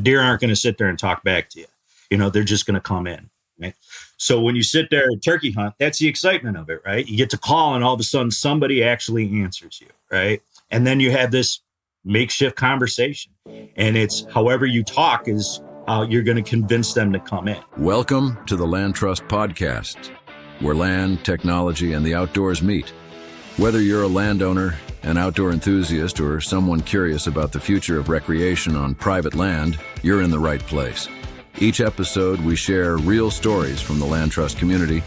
Deer aren't going to sit there and talk back to you. They're just going to come in. Right? So when you sit there and turkey hunt, that's the excitement of it, right? You get to call and all of a sudden somebody actually answers you, right? And then you have this makeshift conversation. And it's however you talk is how you're going to convince them to come in. Welcome to the LandTrust Podcast, where land, technology, and the outdoors meet. Whether you're a landowner, an outdoor enthusiast, or someone curious about the future of recreation on private land, you're in the right place. Each episode, we share real stories from the LandTrust community,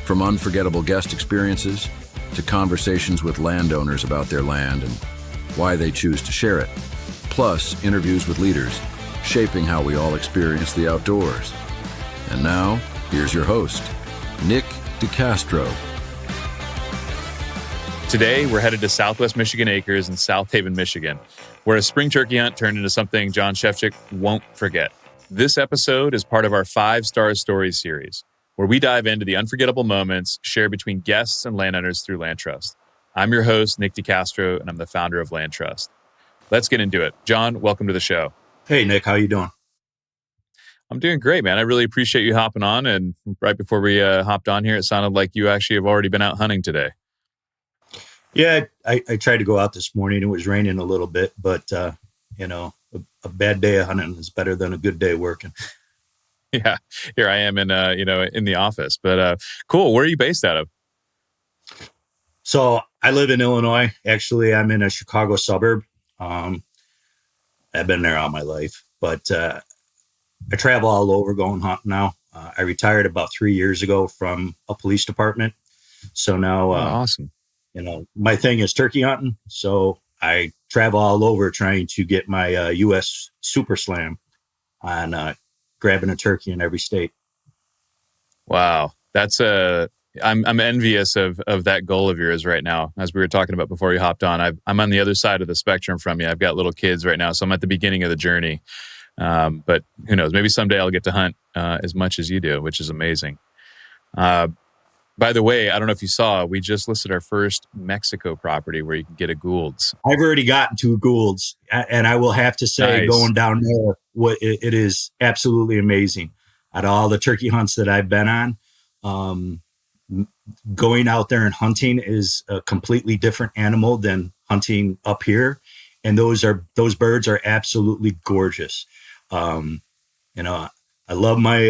from unforgettable guest experiences to conversations with landowners about their land and why they choose to share it, plus interviews with leaders, shaping how we all experience the outdoors. And now, here's your host, Nic De Castro. Today, we're headed to Southwest Michigan Acres in South Haven, Michigan, where a spring turkey hunt turned into something John Shefcik won't forget. This episode is part of our 5-Star Stories series, where we dive into the unforgettable moments shared between guests and landowners through LandTrust. I'm your host, Nic De Castro, and I'm the founder of LandTrust. Let's get into it. John, welcome to the show. Hey, Nick, how you doing? I'm doing great, man. I really appreciate you hopping on. And right before we hopped on here, it sounded like you actually have already been out hunting today. Yeah, I tried to go out this morning. It was raining a little bit, but, a bad day of hunting is better than a good day working. Yeah, here I am in the office. But cool. Where are you based out of? So I live in Illinois. Actually, I'm in a Chicago suburb. I've been there all my life, but I travel all over going hunting now. I retired about 3 years ago from a police department. So now, awesome. My thing is turkey hunting. So I travel all over trying to get my U.S. Super Slam on grabbing a turkey in every state. Wow. That's I'm envious of that goal of yours right now. As we were talking about before you hopped on, I'm on the other side of the spectrum from you. I've got little kids right now, so I'm at the beginning of the journey. But who knows? Maybe someday I'll get to hunt as much as you do, which is amazing. By the way, I don't know if you saw, we just listed our first Mexico property where you can get a Gould's. I've already gotten 2 Gould's, and I will have to say, Nice. Going down there, it is absolutely amazing. Out of all the turkey hunts that I've been on, going out there and hunting is a completely different animal than hunting up here, and those birds are absolutely gorgeous. I love my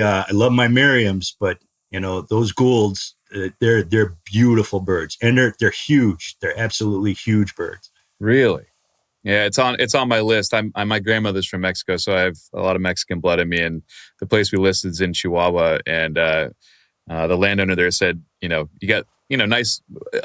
Merriams, but those Goulds. They're beautiful birds, and they're huge. They're absolutely huge birds. Really? Yeah, it's on my list. My grandmother's from Mexico, so I have a lot of Mexican blood in me. And the place we listed is in Chihuahua, and the landowner there said, you got nice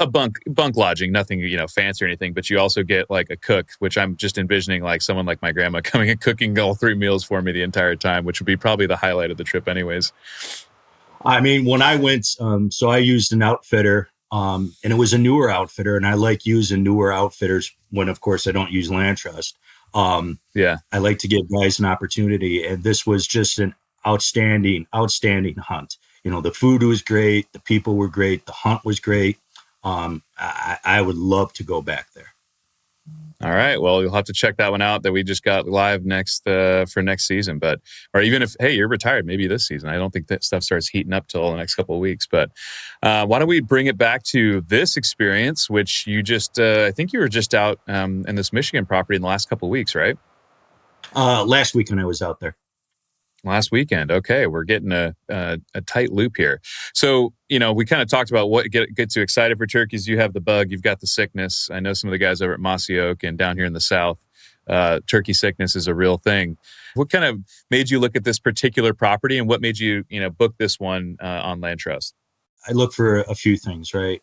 bunk lodging, nothing fancy or anything, but you also get like a cook, which I'm just envisioning like someone like my grandma coming and cooking all 3 meals for me the entire time, which would be probably the highlight of the trip, anyways. I mean, when I went, so I used an outfitter, and it was a newer outfitter, and I like using newer outfitters when, of course, I don't use LandTrust. Yeah, I like to give guys an opportunity, and this was just an outstanding hunt. The food was great, the people were great, the hunt was great. I would love to go back there. All right. Well, you'll have to check that one out that we just got live for next season. Or even if, hey, you're retired, maybe this season. I don't think that stuff starts heating up till the next couple of weeks. But why don't we bring it back to this experience, which you just, I think you were just out in this Michigan property in the last couple of weeks, right? Last weekend I was out there. Last weekend. Okay. We're getting a tight loop here. So, we kind of talked about what gets you excited for turkeys. You have the bug, you've got the sickness. I know some of the guys over at Mossy Oak and down here in the South, turkey sickness is a real thing. What kind of made you look at this particular property, and what made you, book this one on LandTrust? I look for a few things, right?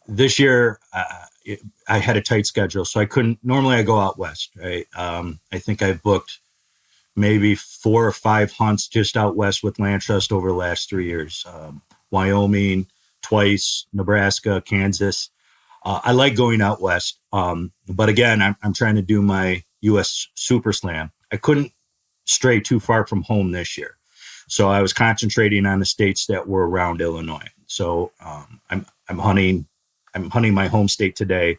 This year, I had a tight schedule, so I couldn't. Normally, I go out west, right? I think I booked maybe 4 or 5 hunts just out west with LandTrust over the last 3 years. Wyoming, twice, Nebraska, Kansas. I like going out west. But again, I'm trying to do my U.S. Super Slam. I couldn't stray too far from home this year. So I was concentrating on the states that were around Illinois. So I'm hunting my home state today.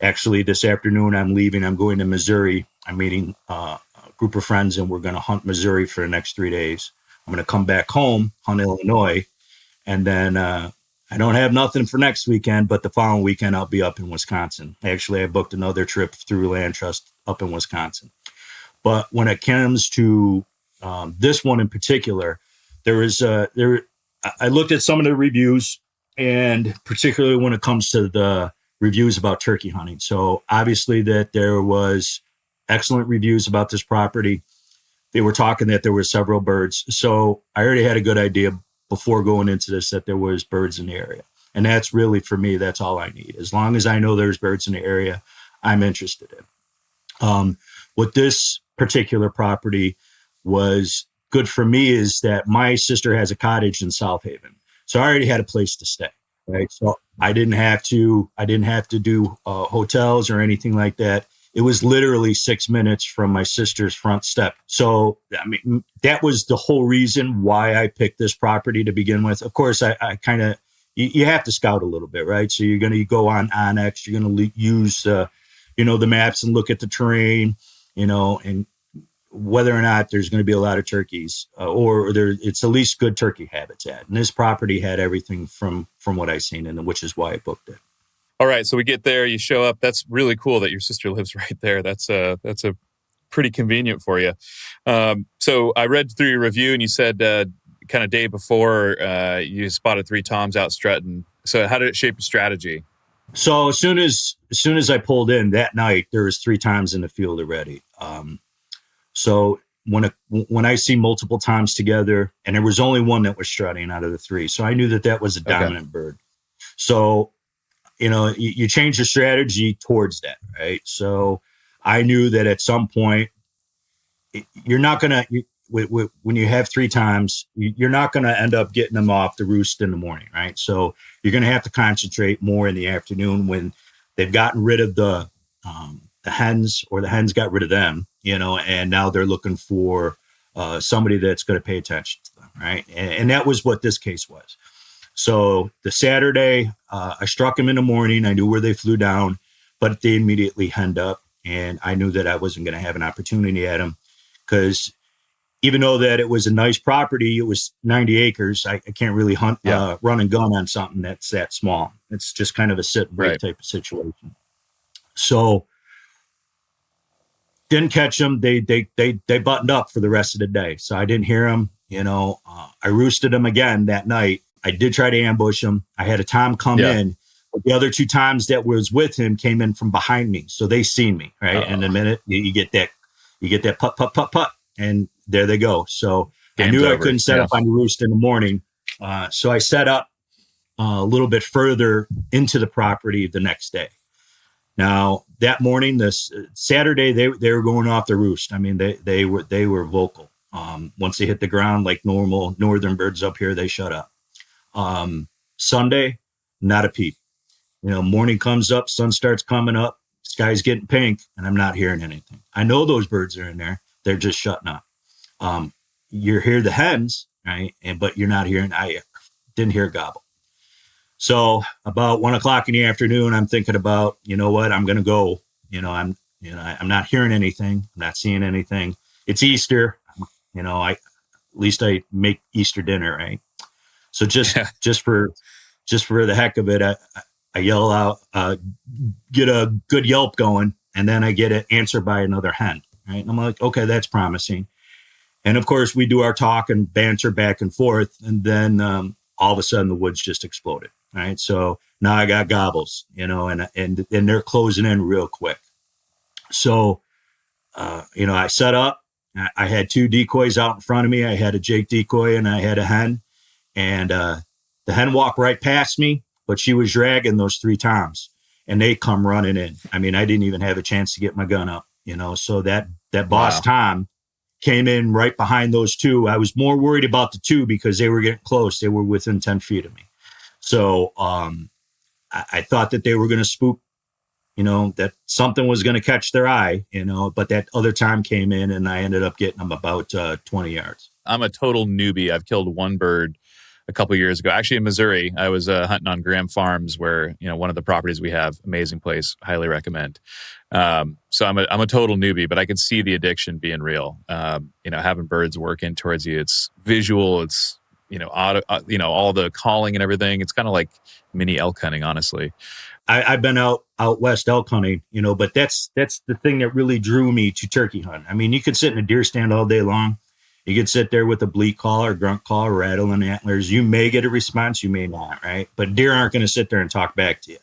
Actually, this afternoon I'm leaving. I'm going to Missouri. I'm meeting a group of friends, and we're going to hunt Missouri for the next 3 days. I'm going to come back home, hunt Illinois, and then I don't have nothing for next weekend, but the following weekend I'll be up in Wisconsin. Actually, I booked another trip through LandTrust up in Wisconsin. But when it comes to this one in particular, I looked at some of the reviews, and particularly when it comes to the reviews about turkey hunting. So obviously that there was excellent reviews about this property. They were talking that there were several birds. So I already had a good idea before going into this that there was birds in the area. And that's really, for me, that's all I need. As long as I know there's birds in the area, I'm interested in. What this particular property was good for me is that my sister has a cottage in South Haven. So I already had a place to stay, right? So I didn't have to do hotels or anything like that. It was literally 6 minutes from my sister's front step. So, I mean, that was the whole reason why I picked this property to begin with. Of course, I kind of, you have to scout a little bit, right? So you're going to go on Onyx, you're going to use, the maps and look at the terrain, and whether or not there's going to be a lot of turkeys it's at least good turkey habitat. And this property had everything from what I've seen, and which is why I booked it. All right, so we get there, you show up. That's really cool that your sister lives right there. That's a pretty convenient for you. So I read through your review, and you said kind of day before you spotted 3 toms out strutting. So how did it shape your strategy? So as soon as I pulled in that night, there was 3 toms in the field already. So when I see multiple toms together, and there was only one that was strutting out of the 3, so I knew that was a dominant bird. So you change your strategy towards that, right? So I knew that at some point you're not gonna when you have 3 toms, you're not gonna end up getting them off the roost in the morning, right? So you're gonna have to concentrate more in the afternoon when they've gotten rid of the hens, or the hens got rid of them, and now they're looking for somebody that's going to pay attention to them, right? And that was what this case was. So the Saturday, I struck them in the morning. I knew where they flew down, but they immediately henned up, and I knew that I wasn't going to have an opportunity at them, because even though that it was a nice property, it was 90 acres. I can't really hunt, run and gun on something that's that small. It's just kind of a sit and wait type of situation. So didn't catch them. They buttoned up for the rest of the day. So I didn't hear them. I roosted them again that night. I did try to ambush him. I had a tom come in, but the other 2 toms that was with him came in from behind me. So they seen me, right? And in a minute you get that putt, and there they go. So I knew I couldn't set up on the roost in the morning. So I set up a little bit further into the property the next day. Now that morning, this Saturday, they were going off the roost. I mean, they were vocal. Once they hit the ground, like normal northern birds up here, they shut up. Sunday, not a peep. Morning comes up, sun starts coming up, sky's getting pink, and I'm not hearing anything. I know those birds are in there. They're just shutting up. You hear the hens, right? But you're not hearing. I didn't hear a gobble. So about 1:00 in the afternoon, I'm thinking about, what, I'm going to go. I'm not hearing anything. I'm not seeing anything. It's Easter. At least I make Easter dinner, right? So just for the heck of it, I yell out, get a good yelp going, and then I get an answer by another hen, right? And I'm like, okay, that's promising. And of course, we do our talk and banter back and forth, and then all of a sudden the woods just exploded, right? So now I got gobbles, and they're closing in real quick. So, I set up. I had 2 decoys out in front of me. I had a Jake decoy and I had a hen. And the hen walked right past me, but she was dragging those 3 toms, and they come running in. I mean, I didn't even have a chance to get my gun up, so that boss tom came in right behind those 2. I was more worried about the 2 because they were getting close. They were within 10 feet of me. So I thought that they were going to spook, that something was going to catch their eye, but that other tom came in, and I ended up getting them about 20 yards. I'm a total newbie. I've killed 1 bird a couple of years ago. Actually, in Missouri, I was hunting on Graham Farms, where one of the properties we have, amazing place, highly recommend. So I'm a total newbie, but I can see the addiction being real. Having birds working towards you, it's visual, it's, all the calling and everything. It's kind of like mini elk hunting, honestly. I've been out west elk hunting, but that's the thing that really drew me to turkey hunt. I mean, you could sit in a deer stand all day long. You could sit there with a bleat call or grunt call, rattling antlers. You may get a response, you may not, right? But deer aren't going to sit there and talk back to you.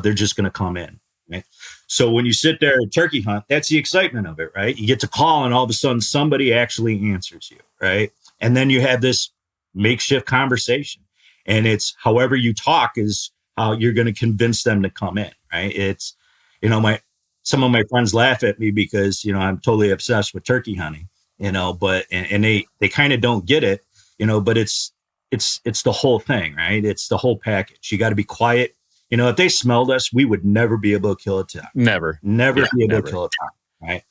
They're just going to come in, right? So when you sit there and turkey hunt, that's the excitement of it, right? You get to call and all of a sudden somebody actually answers you, right? And then you have this makeshift conversation. And it's however you talk is how you're going to convince them to come in, right? It's, some of my friends laugh at me because, I'm totally obsessed with turkey hunting, but they kind of don't get it, but it's the whole thing, right? It's the whole package. You got to be quiet. If they smelled us, we would never be able to kill a time. Never Be able to kill a time, right?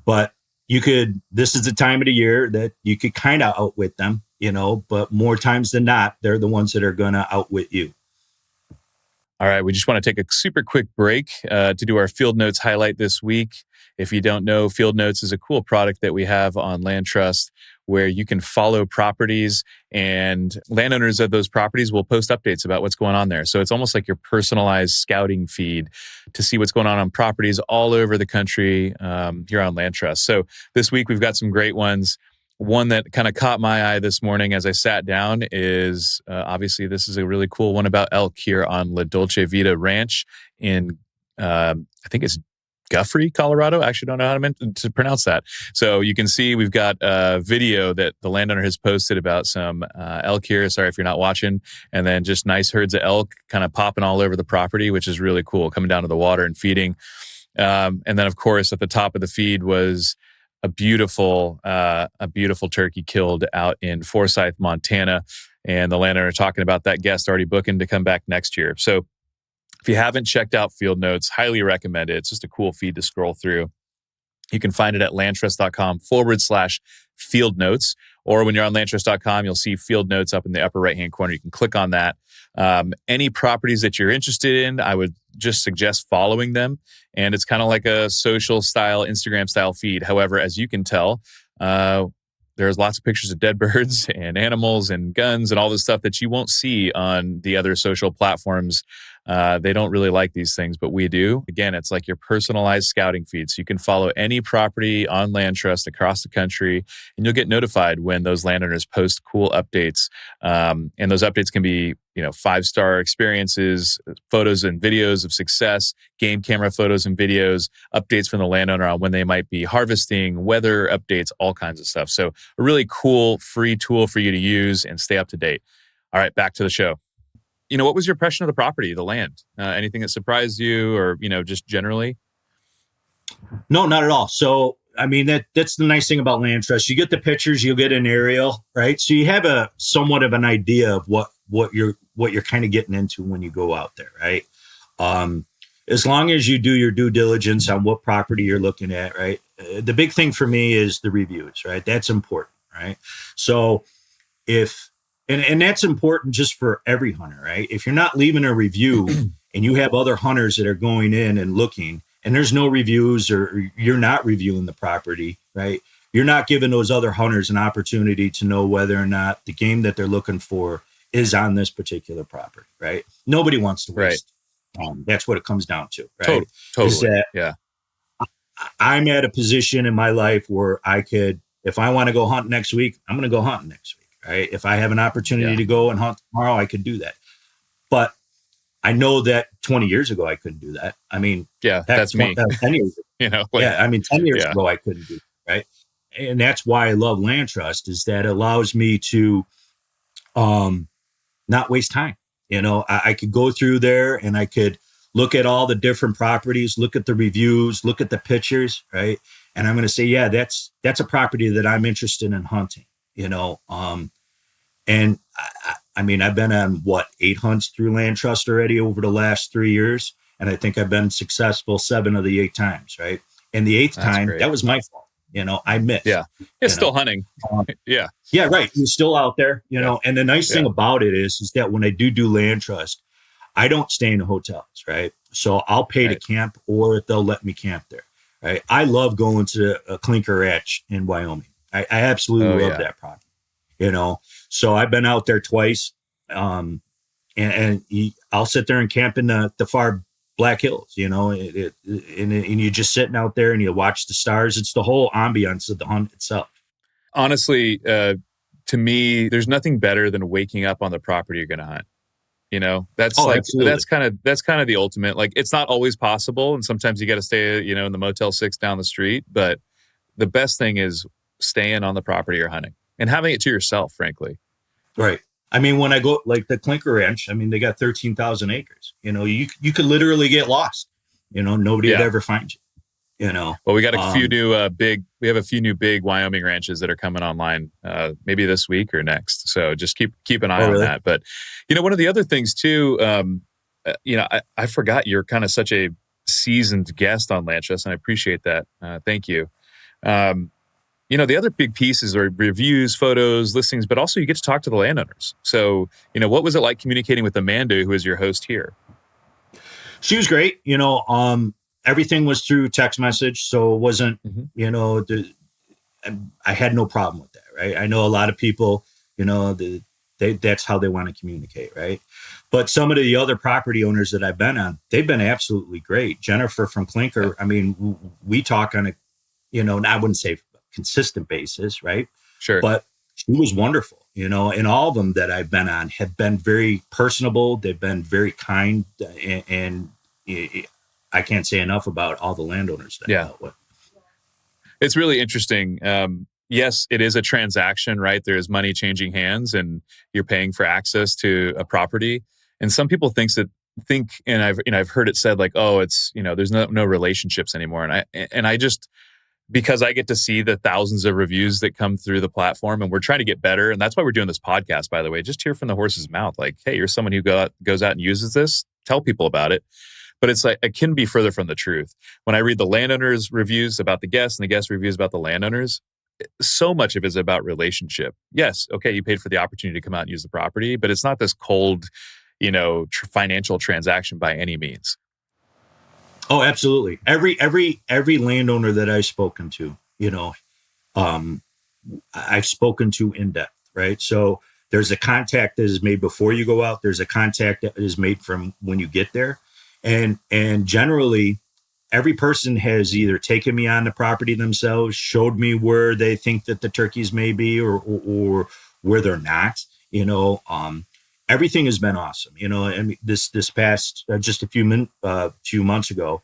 But this is the time of the year that you could kind of outwit them, but more times than not, they're the ones that are going to outwit you. All right, we just want to take a super quick break to do our Field Notes highlight this week. If you don't know, Field Notes is a cool product that we have on LandTrust where you can follow properties and landowners of those properties will post updates about what's going on there. So it's almost like your personalized scouting feed to see what's going on properties all over the country here on LandTrust. So this week we've got some great ones. One that kind of caught my eye this morning as I sat down is obviously this is a really cool one about elk here on La Dolce Vita Ranch in, I think it's Guthrie, Colorado. I actually don't know how to pronounce that. So you can see we've got a video that the landowner has posted about some elk here. Sorry if you're not watching. And then just nice herds of elk kind of popping all over the property, which is really cool, coming down to the water and feeding. And then, of course, at the top of the feed was a beautiful turkey killed out in Forsyth, Montana. And the landowner talking about that guest already booking to come back next year. So if you haven't checked out Field Notes, highly recommend it. It's just a cool feed to scroll through. You can find it at landtrust.com/field notes. Or when you're on landtrust.com, you'll see Field Notes up in the upper right-hand corner. You can click on that. Any properties that you're interested in, I would just suggest following them. And it's kind of like a social style, Instagram style feed. However, as you can tell, there's lots of pictures of dead birds and animals and guns and all this stuff that you won't see on the other social platforms. They don't really like these things, but we do. Again, it's like your personalized scouting feed. So you can follow any property on LandTrust across the country, and you'll get notified when those landowners post cool updates. And those updates can be, 5-star experiences, photos and videos of success, game camera photos and videos, updates from the landowner on when they might be harvesting, weather updates, all kinds of stuff. So a really cool free tool for you to use and stay up to date. All right, back to the show. What was your impression of the property, the land? Anything that surprised you or, just generally? No, not at all. So, I mean, that's the nice thing about LandTrust. You get the pictures, you'll get an aerial, right? So you have a somewhat of an idea of what you're kind of getting into when you go out there, right? As long as you do your due diligence on what property you're looking at, right? The big thing for me is the reviews, right? That's important, right? So and that's important just for every hunter, right? If you're not leaving a review and you have other hunters that are going in and looking and there's no reviews or you're not reviewing the property, right? You're not giving those other hunters an opportunity to know whether or not the game that they're looking for is on this particular property, right? Nobody wants to waste. Right. That's what it comes down to, right? Totally. Yeah. I'm at a position in my life where I could, if I want to go hunt next week, I'm going to go hunt next week. Right. If I have an opportunity to go and hunt tomorrow, I could do that. But I know that 20 years ago, I couldn't do that. I mean, that's me. 10 years ago. 10 years ago, I couldn't do it. Right. And that's why I love LandTrust is that it allows me to not waste time. I could go through there and I could look at all the different properties, look at the reviews, look at the pictures. Right. And I'm going to say, that's a property that I'm interested in hunting. And I mean, I've been on 8 hunts through LandTrust already over the last 3 years. And I think I've been successful 7 of the 8 times. Right. And the 8th time, great. That was my fault. I missed. Yeah. It's still hunting. Yeah. Yeah. Right. You're still out there, and the nice thing about it is that when I do LandTrust, I don't stay in hotels. Right. So I'll pay to Right. camp, or they'll let me camp there. Right. I love going to a clinker ranch in Wyoming. I absolutely Oh love yeah. that property. So I've been out there twice. I'll sit there and camp in the far Black Hills, and you're just sitting out there and you watch the stars. It's the whole ambiance of the hunt itself. Honestly, to me, there's nothing better than waking up on the property you're going to hunt. That's Oh, like absolutely. that's kind of the ultimate. Like, it's not always possible, and sometimes you got to stay, in the Motel 6 down the street. But the best thing is staying on the property you're hunting and having it to yourself, frankly. Right. I mean, when I go like the Clinker Ranch, I mean, they got 13,000 acres. You could literally get lost. Nobody would Yeah. ever find you. Well, we got a few new we have a few new big Wyoming ranches that are coming online, maybe this week or next. So just keep an eye on really? that. But one of the other things too, I forgot you're kind of such a seasoned guest on LandTrust, and I appreciate that. Thank you. The other big pieces are reviews, photos, listings, but also you get to talk to the landowners. So, what was it like communicating with Amanda, who is your host here? She was great. Everything was through text message, so it wasn't. I had no problem with that. Right. I know a lot of people. That's how they want to communicate. Right. But some of the other property owners that I've been on, they've been absolutely great. Jennifer from Clinker. I mean, we talk on a, I wouldn't say consistent basis, right? Sure. But she was wonderful, and all of them that I've been on have been very personable. They've been very kind, and I can't say enough about all the landowners that I dealt with. It's really interesting. Yes, it is a transaction, right? There's money changing hands, and you're paying for access to a property. And some people think, and I've heard it said like, oh, it's there's no relationships anymore. And I just, because I get to see the thousands of reviews that come through the platform, and we're trying to get better. And that's why we're doing this podcast, by the way, just hear from the horse's mouth. Like, hey, you're someone who goes out and uses this, tell people about it. But it's like, it can be further from the truth. When I read the landowners' reviews about the guests and the guest reviews about the landowners, so much of it is about relationship. Yes, okay, you paid for the opportunity to come out and use the property, but it's not this cold, financial transaction by any means. Oh, absolutely. Every landowner that I've spoken to, I've spoken to in depth, right? So there's a contact that is made before you go out. There's a contact that is made from when you get there. And generally, every person has either taken me on the property themselves, showed me where they think that the turkeys may be, or where they're not. Everything has been awesome. I mean, this past just a few months ago,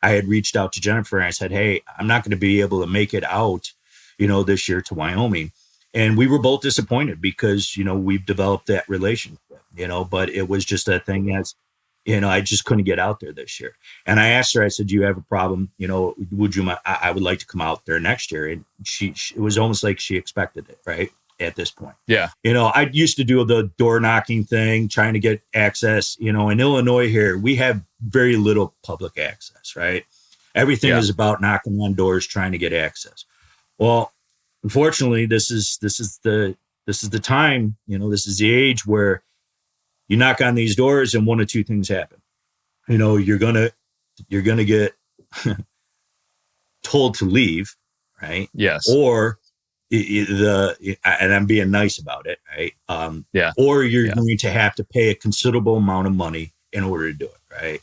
I had reached out to Jennifer and I said, "Hey, I'm not going to be able to make it out, this year to Wyoming." And we were both disappointed because we've developed that relationship. But it was just a thing as I just couldn't get out there this year. And I asked her, I said, "Do you have a problem? Would you mind? I would like to come out there next year." And she it was almost like she expected it, right? At this point. Yeah. I used to do the door knocking thing, trying to get access. In Illinois here, we have very little public access, right? Everything is about knocking on doors, trying to get access. Well, unfortunately, this is the time, this is the age where you knock on these doors and one of two things happen. You're gonna get told to leave, right? Yes. Or and I'm being nice about it, right? Or you're going to have to pay a considerable amount of money in order to do it, right?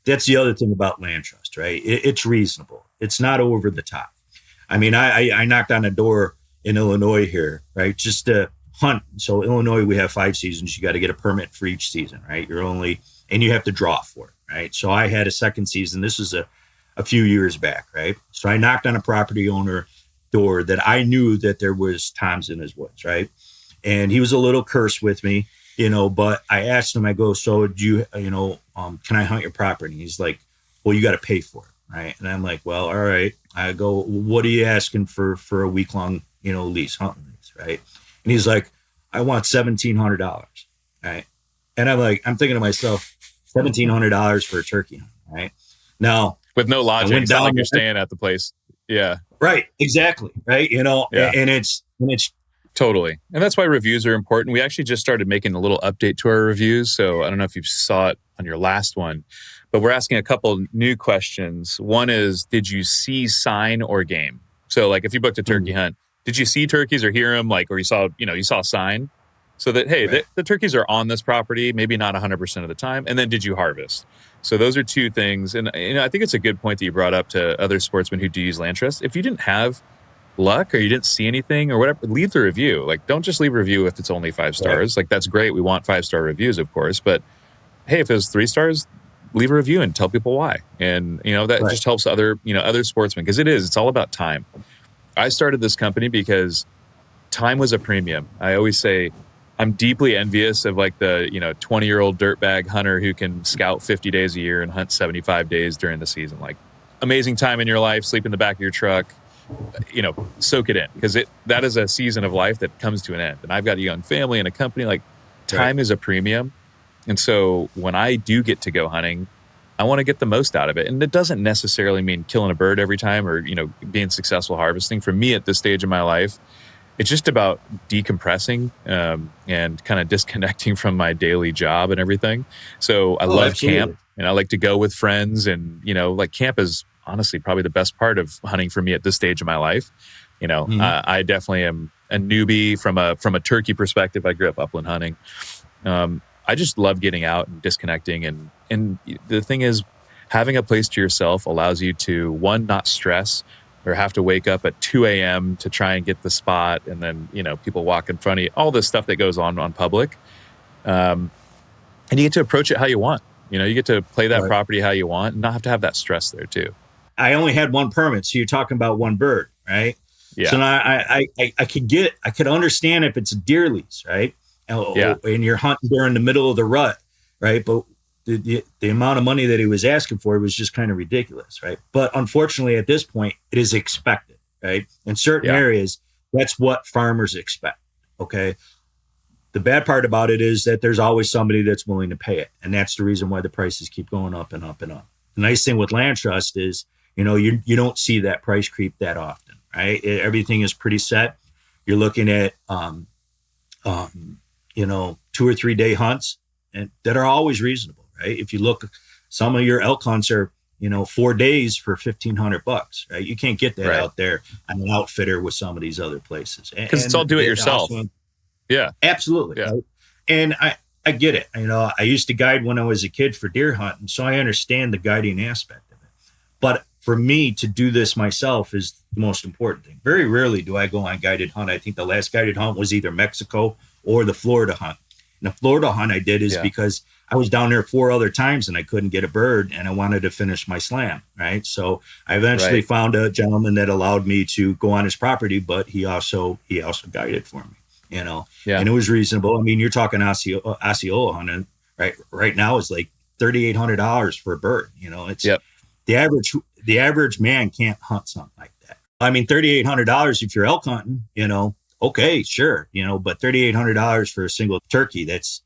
That's the other thing about LandTrust, right? It's reasonable. It's not over the top. I mean, I knocked on a door in Illinois here, right? Just to hunt. So Illinois, we have 5 seasons. You got to get a permit for each season, right? And you have to draw for it, right? So I had a second season. This was a few years back, right? So I knocked on a property owner door that I knew that there was toms in his woods, right? And he was a little cursed with me, but I asked him, I go, "So do you, can I hunt your property?" And he's like, "Well, you got to pay for it." Right. And I'm like, "Well, all right." I go, "What are you asking for a week-long, lease, hunting lease?" Right. And he's like, "I want $1,700. Right. And I'm thinking to myself, $1,700 for a turkey hunt, right? Now, with no logic, it's not like you're staying at the place. Yeah. Right. Exactly. Right. And it's Totally. And that's why reviews are important. We actually just started making a little update to our reviews. So I don't know if you saw it on your last one, but we're asking a couple new questions. One is, did you see sign or game? So like if you booked a turkey hunt, did you see turkeys or hear them? Like, or you saw a sign so that, hey, Right. the turkeys are on this property, maybe not 100% of the time. And then did you harvest? So those are two things. And I think it's a good point that you brought up to other sportsmen who do use LandTrust. If you didn't have luck or you didn't see anything or whatever, leave the review. Like, don't just leave a review if it's only 5 stars. Like, that's great. We want 5-star reviews, of course. But hey, if it was 3 stars, leave a review and tell people why. And, that just helps other sportsmen, because it's all about time. I started this company because time was a premium. I always say I'm deeply envious of like the, 20-year-old dirtbag hunter who can scout 50 days a year and hunt 75 days during the season. Like, amazing time in your life, sleep in the back of your truck, soak it in, because that is a season of life that comes to an end. And I've got a young family and a company. Like, time is a premium. And so when I do get to go hunting, I want to get the most out of it. And it doesn't necessarily mean killing a bird every time or, being successful harvesting. For me at this stage of my life, it's just about decompressing and kind of disconnecting from my daily job and everything. So I love camp, and I like to go with friends. And, like, camp is honestly probably the best part of hunting for me at this stage of my life. I definitely am a newbie from a turkey perspective. I grew up upland hunting. I just love getting out and disconnecting. And the thing is, having a place to yourself allows you to, one, not stress or have to wake up at 2 a.m. to try and get the spot. And then, people walk in front of you, all this stuff that goes on public. And you get to approach it how you want. You get to play that property how you want and not have to have that stress there too. I only had one permit. So you're talking about one bird, right? Yeah. So now I could understand if it's a deer lease, right? And you're hunting during the middle of the rut, right? But the amount of money that he was asking for was just kind of ridiculous, right? But unfortunately, at this point, it is expected, right? In certain areas, that's what farmers expect, okay? The bad part about it is that there's always somebody that's willing to pay it. And that's the reason why the prices keep going up and up and up. The nice thing with LandTrust is, you don't see that price creep that often, right? Everything is pretty set. You're looking at, 2 or 3 day hunts and that are always reasonable, right? If you look, some of your elk hunts are, 4 days for $1,500, right? You can't get that out there on an outfitter with some of these other places. Because it's all do it yourself. Yeah, absolutely. Yeah. Right? And I get it. I used to guide when I was a kid for deer hunting, so I understand the guiding aspect of it. But for me to do this myself is the most important thing. Very rarely do I go on guided hunt. I think the last guided hunt was either Mexico or the Florida hunt. And the Florida hunt I did is because I was down there 4 other times and I couldn't get a bird and I wanted to finish my slam, right? So I eventually found a gentleman that allowed me to go on his property, but he also guided for me, and it was reasonable. I mean, you're talking Osceola hunting, right? Right now is like $3,800 for a bird. It's the average man can't hunt something like that. I mean, $3,800 if you're elk hunting, okay, sure, but $3,800 for a single turkey, that's,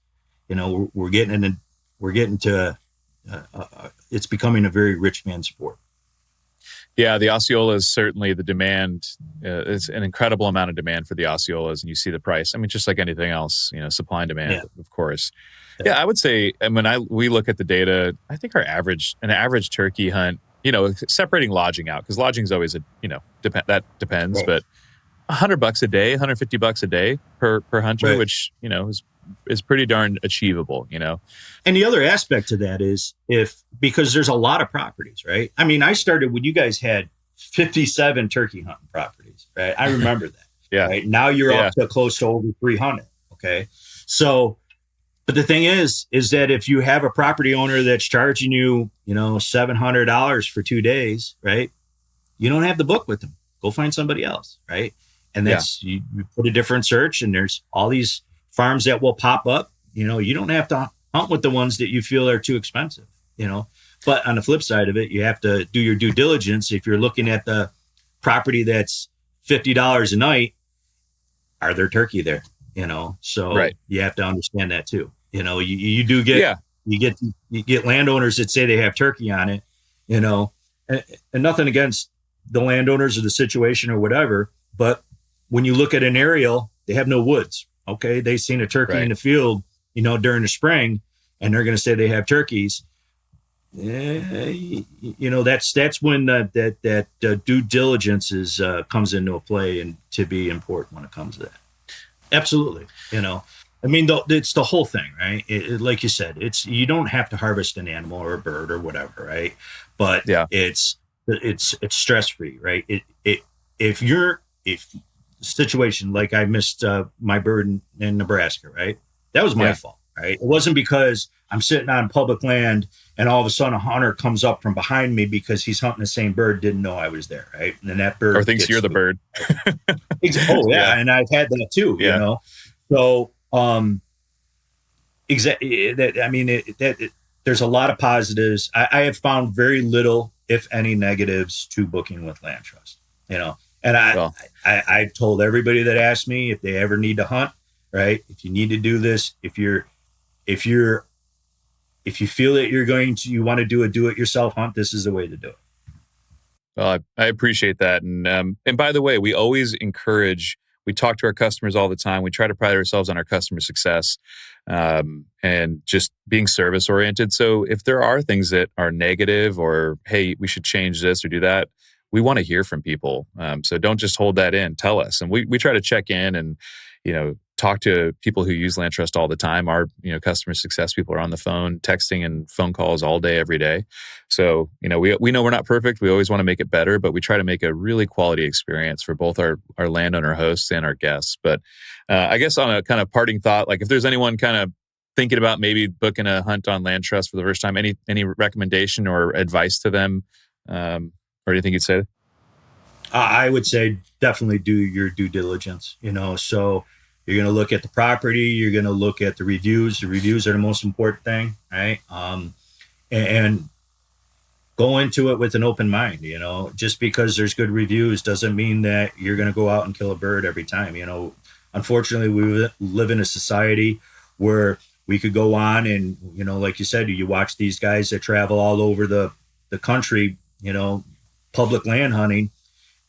we're getting to, it's becoming a very rich man's sport. Yeah, the Osceola is certainly the demand. It's an incredible amount of demand for the Osceolas, and you see the price. I mean, just like anything else, supply and demand, of course. Yeah, I would say, and when we look at the data, I think an average turkey hunt, separating lodging out, because lodging is always that depends, but $100 a day, $150 a day per hunter, which, is pretty darn achievable, And the other aspect to that is because there's a lot of properties, right? I mean, I started when you guys had 57 turkey hunting properties, right? I remember that. Right? Now you're up to close to over 300. Okay. So, but the thing is that if you have a property owner that's charging you, $700 for 2 days, right? You don't have the book with them. Go find somebody else, right? And that's, you put a different search and there's all these farms that will pop up. You don't have to hunt with the ones that you feel are too expensive, But on the flip side of it, you have to do your due diligence. If you're looking at the property that's $50 a night, are there turkey there? So you have to understand that too. You do get, you get landowners that say they have turkey on it, and nothing against the landowners or the situation or whatever. But when you look at an aerial They have no woods. Okay. They seen a turkey Right. in the field, during the spring, and they're going to say they have turkeys. That's when that due diligence comes into a play and to be important when it comes to that. Absolutely. I mean, it's the whole thing, right? Like you said, you don't have to harvest an animal or a bird or whatever, right? But Yeah. it's stress free, right? If situation like I missed my bird in Nebraska, right? That was my fault, right? It wasn't because I'm sitting on public land and all of a sudden a hunter comes up from behind me because he's hunting the same bird, didn't know I was there, right? And then that bird Or thinks you're the bird. Oh yeah, and I've had that too, So exactly. There's a lot of positives. I have found very little, if any, negatives to booking with LandTrust. And I've told everybody that asked me if they ever need to hunt, right? If you need to do this, if you feel that you want to do a do-it-yourself hunt, this is the way to do it. Well, I appreciate that. And by the way, we always encourage, we talk to our customers all the time. We try to pride ourselves on our customer success and just being service oriented. So if there are things that are negative or, hey, we should change this or do that, we want to hear from people. So don't just hold that in, tell us. And we try to check in and, talk to people who use LandTrust all the time. Our, customer success people are on the phone, texting and phone calls all day, every day. So, we know we're not perfect. We always want to make it better, but we try to make a really quality experience for both our landowner hosts and our guests. But I guess on a kind of parting thought, like if there's anyone kind of thinking about maybe booking a hunt on LandTrust for the first time, any recommendation or advice to them, or anything you'd say? I would say definitely do your due diligence, so you're going to look at the property, you're going to look at the reviews. The reviews are the most important thing, right? And go into it with an open mind, just because there's good reviews doesn't mean that you're going to go out and kill a bird every time. Unfortunately, we live in a society where we could go on and, like you said, you watch these guys that travel all over the country, public land hunting,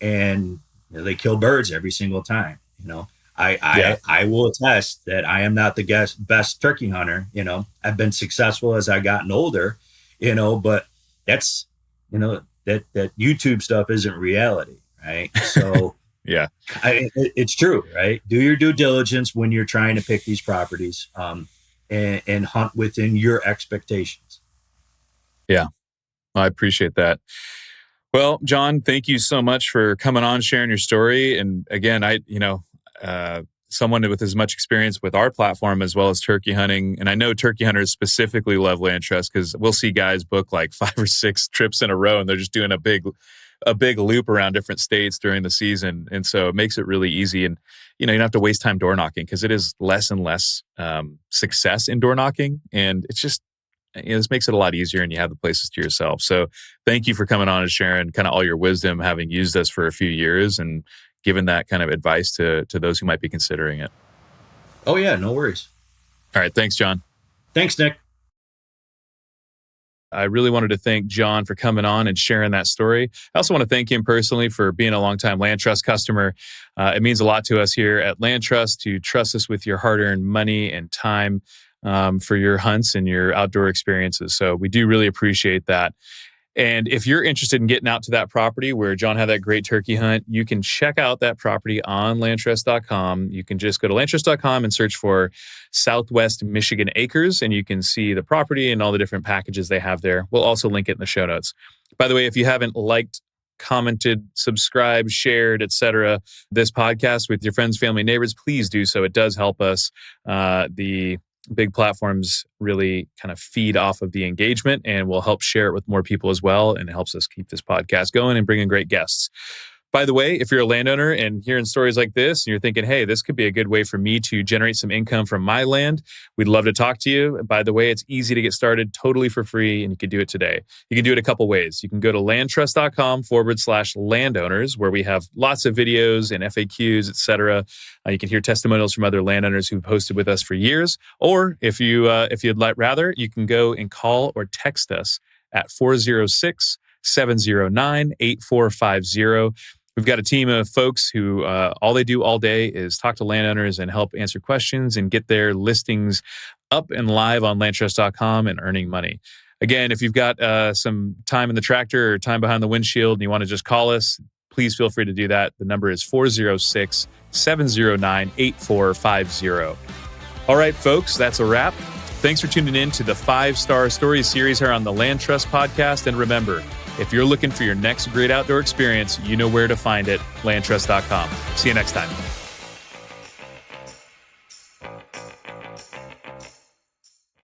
and they kill birds every single time. I will attest that I am not the best turkey hunter. I've been successful as I gotten older, but that's, that YouTube stuff isn't reality, right? So yeah, it's true, right? Do your due diligence when you're trying to pick these properties, and hunt within your expectations. Yeah, I appreciate that. Well, John, thank you so much for coming on, sharing your story. And again, someone with as much experience with our platform as well as turkey hunting. And I know turkey hunters specifically love LandTrust because we'll see guys book like 5 or 6 trips in a row and they're just doing a big loop around different states during the season. And so it makes it really easy. And, you don't have to waste time door knocking because it is less and less success in door knocking. And it's just, this makes it a lot easier and you have the places to yourself. So thank you for coming on and sharing kind of all your wisdom, having used us for a few years and given that kind of advice to those who might be considering it. Oh yeah, no worries. All right. Thanks, John. Thanks, Nick. I really wanted to thank John for coming on and sharing that story. I also want to thank him personally for being a longtime LandTrust customer. It means a lot to us here at LandTrust to trust us with your hard-earned money and time for your hunts and your outdoor experiences. So we do really appreciate that. And if you're interested in getting out to that property where John had that great turkey hunt, you can check out that property on LandTrust.com. You can just go to LandTrust.com and search for Southwest Michigan Acres, and you can see the property and all the different packages they have there. We'll also link it in the show notes. By the way, if you haven't liked, commented, subscribed, shared, etc., this podcast with your friends, family, neighbors, please do so. It does help us. The big platforms really kind of feed off of the engagement and will help share it with more people as well. And it helps us keep this podcast going and bring in great guests. By the way, if you're a landowner and hearing stories like this and you're thinking, hey, this could be a good way for me to generate some income from my land, we'd love to talk to you. By the way, it's easy to get started totally for free and you can do it today. You can do it a couple ways. You can go to landtrust.com/landowners where we have lots of videos and FAQs, etc. You can hear testimonials from other landowners who've hosted with us for years. Or if you'd like rather, you can go and call or text us at 406-709-8450. We've got a team of folks who all they do all day is talk to landowners and help answer questions and get their listings up and live on LandTrust.com and earning money. Again, if you've got some time in the tractor or time behind the windshield and you want to just call us, please feel free to do that. The number is 406-709-8450. All right, folks, that's a wrap. Thanks for tuning in to the 5-Star Stories series here on the LandTrust Podcast. And remember, if you're looking for your next great outdoor experience, you know where to find it, landtrust.com. See you next time.